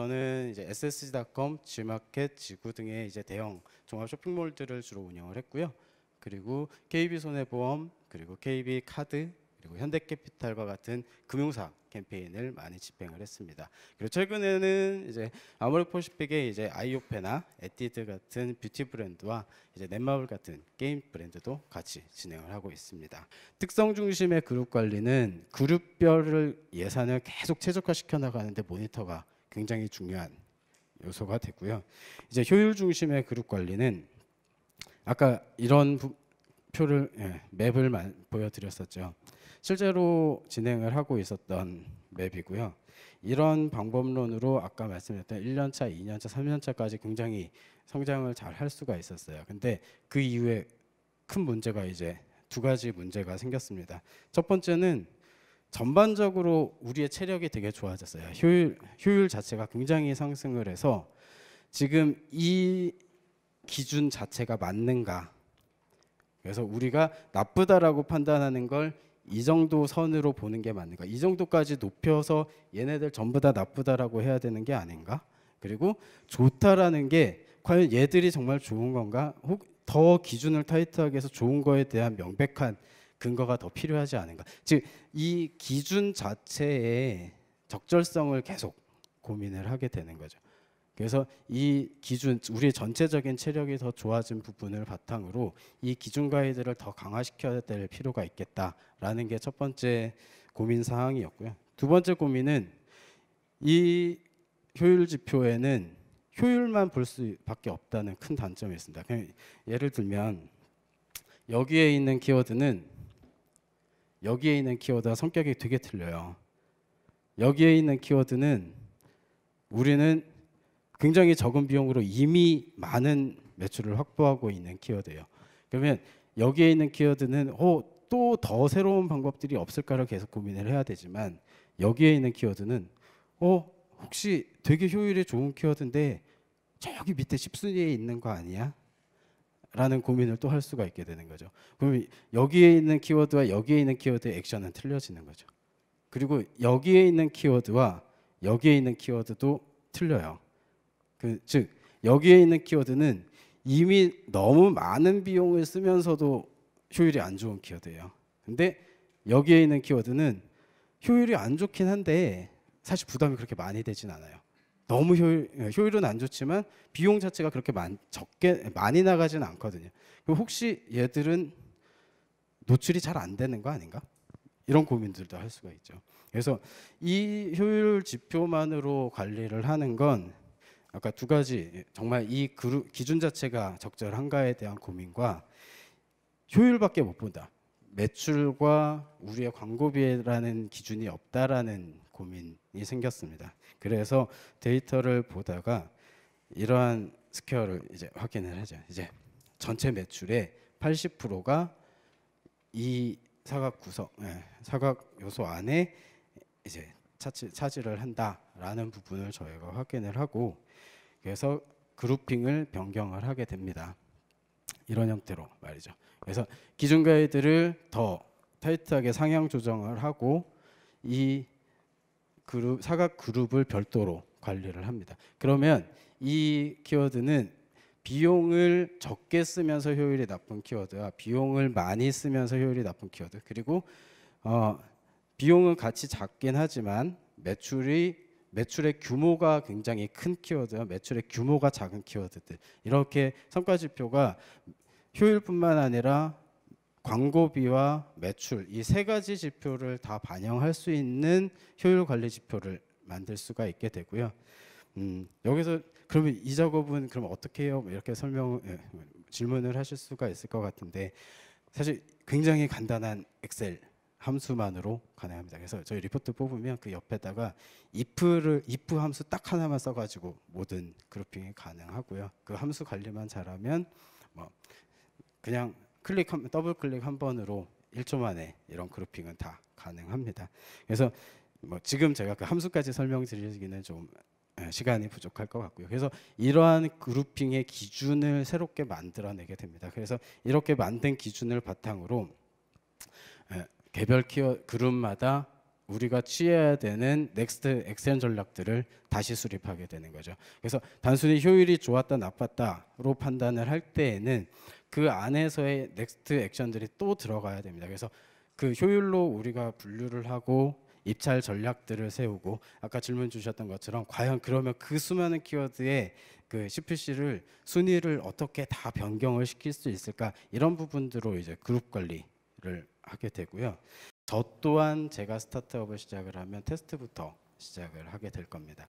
저는 이제 SSG.com, G마켓, 지구 등의 이제 대형 종합 쇼핑몰들을 주로 운영을 했고요. 그리고 KB손해보험, 그리고 KB카드, 그리고 현대캐피탈과 같은 금융사 캠페인을 많이 집행을 했습니다. 그리고 최근에는 이제 아모레퍼시픽의 이제 아이오페나 에뛰드 같은 뷰티 브랜드와 이제 넷마블 같은 게임 브랜드도 같이 진행을 하고 있습니다. 특성 중심의 그룹 관리는 그룹별 예산을 계속 최적화시켜 나가는데 모니터가 굉장히 중요한 요소가 되고요. 이제 효율 중심의 그룹 관리는 아까 이런 표를 맵을 보여드렸었죠. 실제로 진행을 하고 있었던 맵이고요. 이런 방법론으로 아까 말씀드렸던 1년차, 2년차, 3년차까지 굉장히 성장을 잘 할 수가 있었어요. 근데 그 이후에 큰 문제가 이제 두 가지 문제가 생겼습니다. 첫 번째는 전반적으로 우리의 체력이 되게 좋아졌어요. 효율 자체가 굉장히 상승을 해서 지금 이 기준 자체가 맞는가? 그래서 우리가 나쁘다라고 판단하는 걸 이 정도 선으로 보는 게 맞는가? 이 정도까지 높여서 얘네들 전부 다 나쁘다라고 해야 되는 게 아닌가? 그리고 좋다라는 게 과연 얘들이 정말 좋은 건가? 혹 더 기준을 타이트하게 해서 좋은 거에 대한 명백한 근거가 더 필요하지 않은가? 즉 이 기준 자체의 적절성을 계속 고민을 하게 되는 거죠. 그래서 이 기준, 우리의 전체적인 체력이 더 좋아진 부분을 바탕으로 이 기준 가이드를 더 강화시켜야 될 필요가 있겠다라는 게 첫 번째 고민 사항이었고요. 두 번째 고민은 이 효율 지표에는 효율만 볼 수밖에 없다는 큰 단점이 있습니다. 그냥 예를 들면 여기에 있는 키워드는 여기에 있는 키워드와 성격이 되게 틀려요. 여기에 있는 키워드는 우리는 굉장히 적은 비용으로 이미 많은 매출을 확보하고 있는 키워드예요. 그러면 여기에 있는 키워드는 또 더 새로운 방법들이 없을까를 계속 고민을 해야 되지만 여기에 있는 키워드는 혹시 되게 효율이 좋은 키워드인데 저기 밑에 10순위에 있는 거 아니야? 라는 고민을 또 할 수가 있게 되는 거죠. 그러면 여기에 있는 키워드와 여기에 있는 키워드의 액션은 틀려지는 거죠. 그리고 여기에 있는 키워드와 여기에 있는 키워드도 틀려요. 즉 여기에 있는 키워드는 이미 너무 많은 비용을 쓰면서도 효율이 안 좋은 키워드예요. 근데 여기에 있는 키워드는 효율이 안 좋긴 한데 사실 부담이 그렇게 많이 되진 않아요. 너무 효율은 안 좋지만 비용 자체가 그렇게 많이 나가지는 않거든요. 그럼 혹시 얘들은 노출이 잘 안 되는 거 아닌가? 이런 고민들도 할 수가 있죠. 그래서 이 효율 지표만으로 관리를 하는 건 아까 두 가지, 정말 이 기준 자체가 적절한가에 대한 고민과 효율밖에 못 본다. 매출과 우리의 광고비라는 기준이 없다라는 고민이 생겼습니다. 그래서 데이터를 보다가 이러한 스퀘어를 이제 확인을 하죠. 이제 전체 매출의 80%가 이 사각 요소 안에 이제 차지를 한다라는 부분을 저희가 확인을 하고, 그래서 그룹핑을 변경을 하게 됩니다. 이런 형태로 말이죠. 그래서 기준 가이드를 더 타이트하게 상향 조정을 하고 이 사각 그룹을 별도로 관리를 합니다. 그러면 이 키워드는 비용을 적게 쓰면서 효율이 나쁜 키워드와 비용을 많이 쓰면서 효율이 나쁜 키워드, 그리고 비용은 같이 작긴 하지만 매출의 규모가 굉장히 큰 키워드와 매출의 규모가 작은 키워드들, 이렇게 성과 지표가 효율뿐만 아니라 광고비와 매출, 이 세 가지 지표를 다 반영할 수 있는 효율 관리 지표를 만들 수가 있게 되고요. 여기서 그러면 이 작업은 그럼 어떻게 해요? 이렇게 질문을 하실 수가 있을 것 같은데, 사실 굉장히 간단한 엑셀 함수만으로 가능합니다. 그래서 저희 리포트 뽑으면 그 옆에다가 if 함수 딱 하나만 써가지고 모든 그룹핑이 가능하고요. 그 함수 관리만 잘하면 그냥 더블 클릭 한 번으로 1초 만에 이런 그룹핑은 다 가능합니다. 그래서 지금 제가 그 함수까지 설명드리기는 좀 시간이 부족할 것 같고요. 그래서 이러한 그룹핑의 기준을 새롭게 만들어내게 됩니다. 그래서 이렇게 만든 기준을 바탕으로 개별 그룹마다 우리가 취해야 되는 넥스트 액션 전략들을 다시 수립하게 되는 거죠. 그래서 단순히 효율이 좋았다 나빴다로 판단을 할 때에는 그 안에서의 넥스트 액션들이 또 들어가야 됩니다. 그래서 그 효율로 우리가 분류를 하고 입찰 전략들을 세우고 아까 질문 주셨던 것처럼 과연 그러면 그 수많은 키워드에 그 CPC를 순위를 어떻게 다 변경을 시킬 수 있을까, 이런 부분들로 이제 그룹 관리를 하게 되고요. 저 또한 제가 스타트업을 시작을 하면 테스트부터 시작을 하게 될 겁니다.